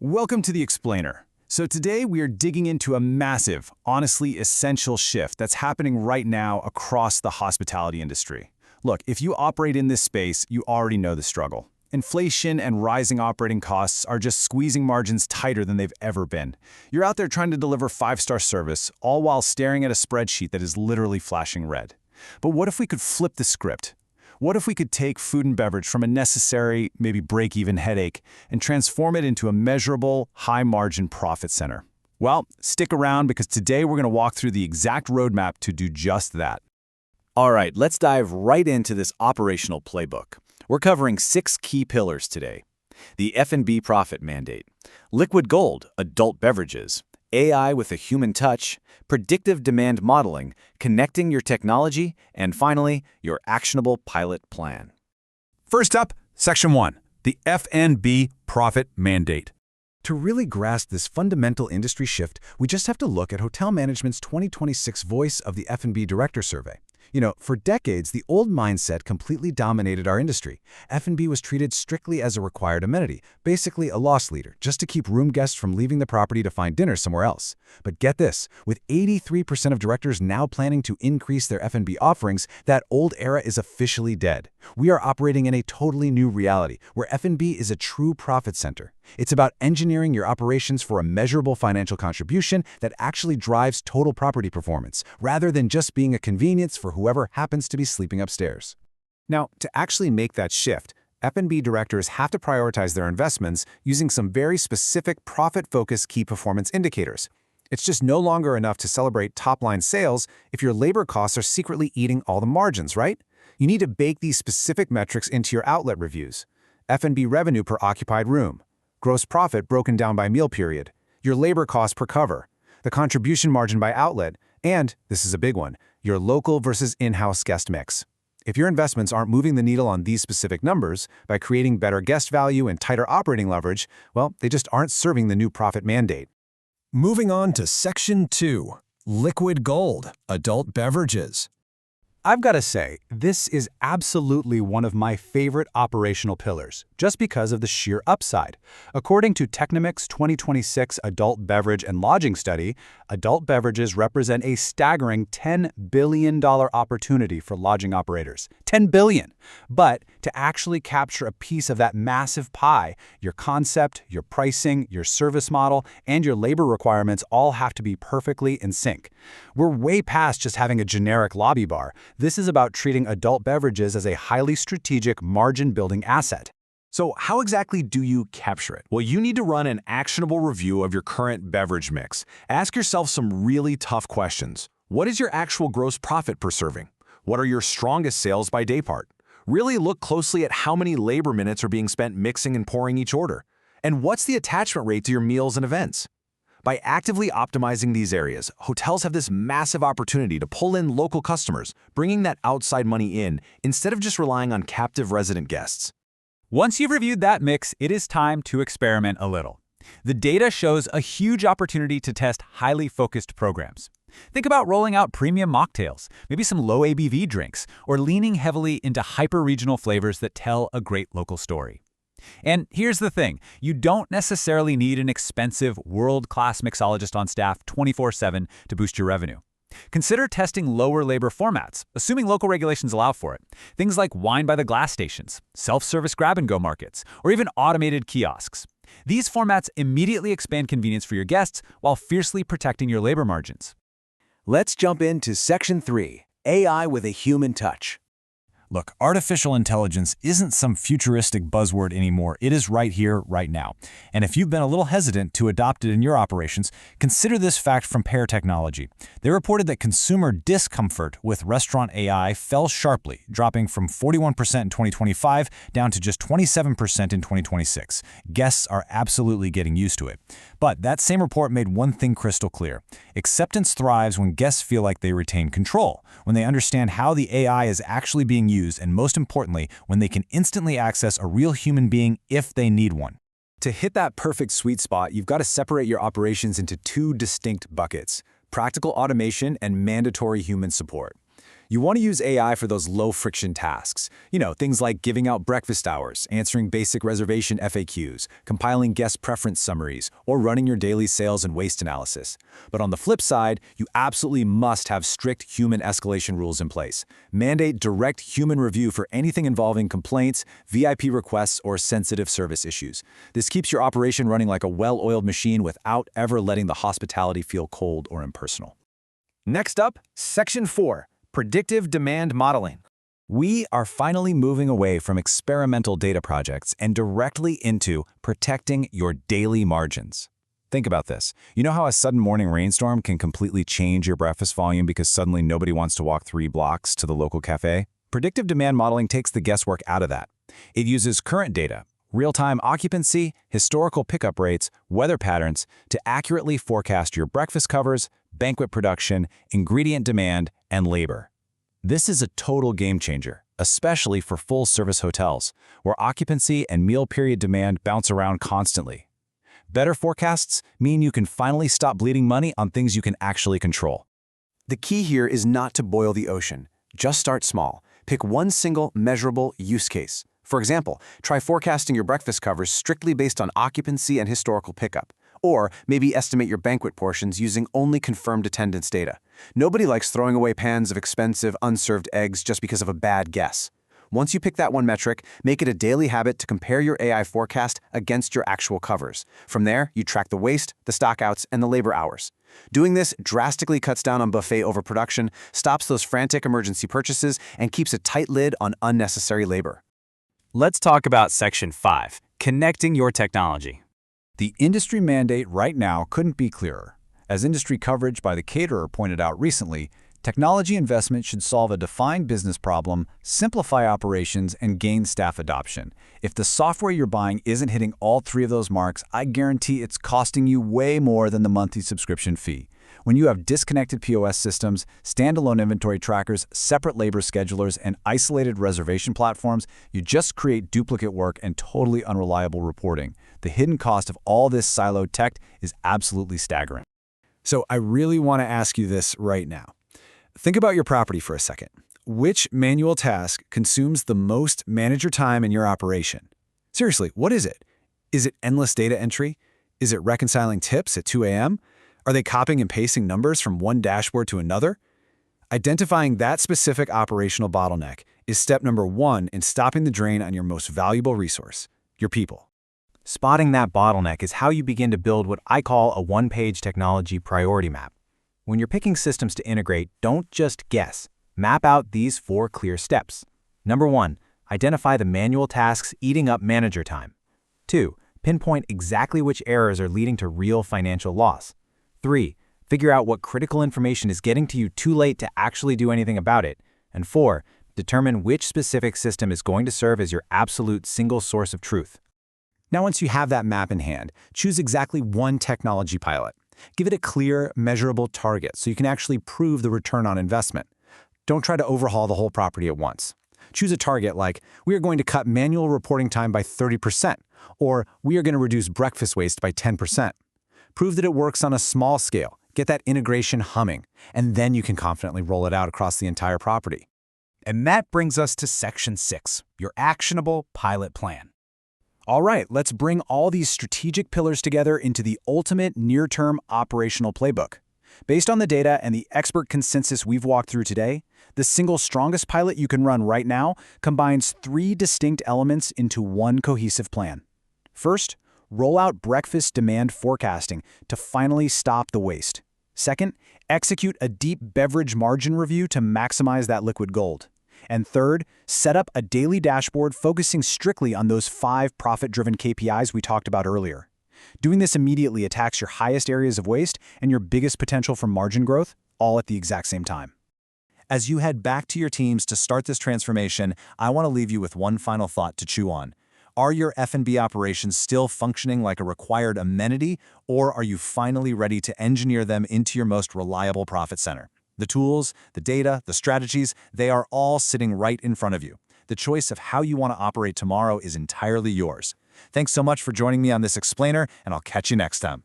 Welcome to The Explainer. So today we are digging into a massive, honestly essential shift that's happening right now across the hospitality industry. Look, if you operate in this space, you already know the struggle. Inflation and rising operating costs are just squeezing margins tighter than they've ever been. You're out there trying to deliver five-star service, all while staring at a spreadsheet that is literally flashing red. But what if we could flip the script? What if we could take food and beverage from a necessary, maybe break-even headache and transform it into a measurable, high-margin profit center? Well, stick around because today we're going to walk through the exact roadmap to do just that. All right, let's dive right into this operational playbook. We're covering 6 key pillars today. The F&B profit mandate, liquid gold, adult beverages, AI with a human touch, predictive demand modeling, connecting your technology, and finally, your actionable pilot plan. First up, Section 1, the F&B profit mandate. To really grasp this fundamental industry shift, we just have to look at hotel management's 2026 Voice of the F&B Director survey. For decades, the old mindset completely dominated our industry. F&B was treated strictly as a required amenity, basically a loss leader, just to keep room guests from leaving the property to find dinner somewhere else. But get this, with 83% of directors now planning to increase their F&B offerings, that old era is officially dead. We are operating in a totally new reality, where F&B is a true profit center. It's about engineering your operations for a measurable financial contribution that actually drives total property performance, rather than just being a convenience for whoever happens to be sleeping upstairs. Now, to actually make that shift, F&B directors have to prioritize their investments using some very specific profit-focused key performance indicators. It's just no longer enough to celebrate top-line sales if your labor costs are secretly eating all the margins, right? You need to bake these specific metrics into your outlet reviews. F&B revenue per occupied room, gross profit broken down by meal period, your labor cost per cover, the contribution margin by outlet, and, this is a big one, your local versus in-house guest mix. If your investments aren't moving the needle on these specific numbers by creating better guest value and tighter operating leverage, well, they just aren't serving the new profit mandate. Moving on to Section 2, liquid gold, adult beverages. I've got to say, this is absolutely one of my favorite operational pillars, just because of the sheer upside. According to Technomic's 2026 Adult Beverage and Lodging Study, adult beverages represent a staggering $10 billion opportunity for lodging operators. $10 billion! But to actually capture a piece of that massive pie, your concept, your pricing, your service model, and your labor requirements all have to be perfectly in sync. We're way past just having a generic lobby bar. This is about treating adult beverages as a highly strategic margin-building asset. So how exactly do you capture it? Well, you need to run an actionable review of your current beverage mix. Ask yourself some really tough questions. What is your actual gross profit per serving? What are your strongest sales by day part? Really look closely at how many labor minutes are being spent mixing and pouring each order. And what's the attachment rate to your meals and events? By actively optimizing these areas, hotels have this massive opportunity to pull in local customers, bringing that outside money in instead of just relying on captive resident guests. Once you've reviewed that mix, it is time to experiment a little. The data shows a huge opportunity to test highly focused programs. Think about rolling out premium mocktails, maybe some low ABV drinks, or leaning heavily into hyper-regional flavors that tell a great local story. And here's the thing, you don't necessarily need an expensive, world-class mixologist on staff 24/7 to boost your revenue. Consider testing lower labor formats, assuming local regulations allow for it. Things like wine by the glass stations, self-service grab-and-go markets, or even automated kiosks. These formats immediately expand convenience for your guests while fiercely protecting your labor margins. Let's jump into Section 3, AI with a human touch. Look, artificial intelligence isn't some futuristic buzzword anymore. It is right here, right now. And if you've been a little hesitant to adopt it in your operations, consider this fact from Pear Technology. They reported that consumer discomfort with restaurant AI fell sharply, dropping from 41% in 2025 down to just 27% in 2026. Guests are absolutely getting used to it. But that same report made one thing crystal clear. Acceptance thrives when guests feel like they retain control, when they understand how the AI is actually being used, and most importantly, when they can instantly access a real human being if they need one. To hit that perfect sweet spot, you've got to separate your operations into 2 distinct buckets: practical automation and mandatory human support. You want to use AI for those low-friction tasks. Things like giving out breakfast hours, answering basic reservation FAQs, compiling guest preference summaries, or running your daily sales and waste analysis. But on the flip side, you absolutely must have strict human escalation rules in place. Mandate direct human review for anything involving complaints, VIP requests, or sensitive service issues. This keeps your operation running like a well-oiled machine without ever letting the hospitality feel cold or impersonal. Next up, Section 4. Predictive demand modeling. We are finally moving away from experimental data projects and directly into protecting your daily margins. Think about this. You know how a sudden morning rainstorm can completely change your breakfast volume because suddenly nobody wants to walk 3 blocks to the local cafe? Predictive demand modeling takes the guesswork out of that. It uses current data, real-time occupancy, historical pickup rates, weather patterns to accurately forecast your breakfast covers, banquet production, ingredient demand, and labor. This is a total game changer, especially for full-service hotels, where occupancy and meal period demand bounce around constantly. Better forecasts mean you can finally stop bleeding money on things you can actually control. The key here is not to boil the ocean. Just start small. Pick one single, measurable use case. For example, try forecasting your breakfast covers strictly based on occupancy and historical pickup. Or maybe estimate your banquet portions using only confirmed attendance data. Nobody likes throwing away pans of expensive, unserved eggs just because of a bad guess. Once you pick that one metric, make it a daily habit to compare your AI forecast against your actual covers. From there, you track the waste, the stockouts, and the labor hours. Doing this drastically cuts down on buffet overproduction, stops those frantic emergency purchases, and keeps a tight lid on unnecessary labor. Let's talk about Section 5. Connecting your technology. The industry mandate right now couldn't be clearer. As industry coverage by the caterer pointed out recently, technology investment should solve a defined business problem, simplify operations, and gain staff adoption. If the software you're buying isn't hitting all 3 of those marks, I guarantee it's costing you way more than the monthly subscription fee. When you have disconnected POS systems, standalone inventory trackers, separate labor schedulers, and isolated reservation platforms, you just create duplicate work and totally unreliable reporting. The hidden cost of all this siloed tech is absolutely staggering. So I really want to ask you this right now. Think about your property for a second. Which manual task consumes the most manager time in your operation? Seriously, what is it? Is it endless data entry? Is it reconciling tips at 2 a.m.? Are they copying and pasting numbers from one dashboard to another? Identifying that specific operational bottleneck is step number 1 in stopping the drain on your most valuable resource, your people. Spotting that bottleneck is how you begin to build what I call a one-page technology priority map. When you're picking systems to integrate, don't just guess. Map out these 4 clear steps. Number 1, identify the manual tasks eating up manager time. 2, pinpoint exactly which errors are leading to real financial loss. 3, figure out what critical information is getting to you too late to actually do anything about it. And 4, determine which specific system is going to serve as your absolute single source of truth. Now, once you have that map in hand, choose exactly one technology pilot. Give it a clear, measurable target so you can actually prove the return on investment. Don't try to overhaul the whole property at once. Choose a target like, we are going to cut manual reporting time by 30%, or we are going to reduce breakfast waste by 10%. Prove that it works on a small scale, get that integration humming, and then you can confidently roll it out across the entire property. And that brings us to Section 6, your actionable pilot plan. All right, let's bring all these strategic pillars together into the ultimate near-term operational playbook. Based on the data and the expert consensus we've walked through today, the single strongest pilot you can run right now combines 3 distinct elements into one cohesive plan. First, roll out breakfast demand forecasting to finally stop the waste. Second, execute a deep beverage margin review to maximize that liquid gold. And third, set up a daily dashboard focusing strictly on those 5 profit-driven KPIs we talked about earlier. Doing this immediately attacks your highest areas of waste and your biggest potential for margin growth, all at the exact same time. As you head back to your teams to start this transformation, I want to leave you with one final thought to chew on. Are your F&B operations still functioning like a required amenity, or are you finally ready to engineer them into your most reliable profit center? The tools, the data, the strategies, they are all sitting right in front of you. The choice of how you want to operate tomorrow is entirely yours. Thanks so much for joining me on this explainer, and I'll catch you next time.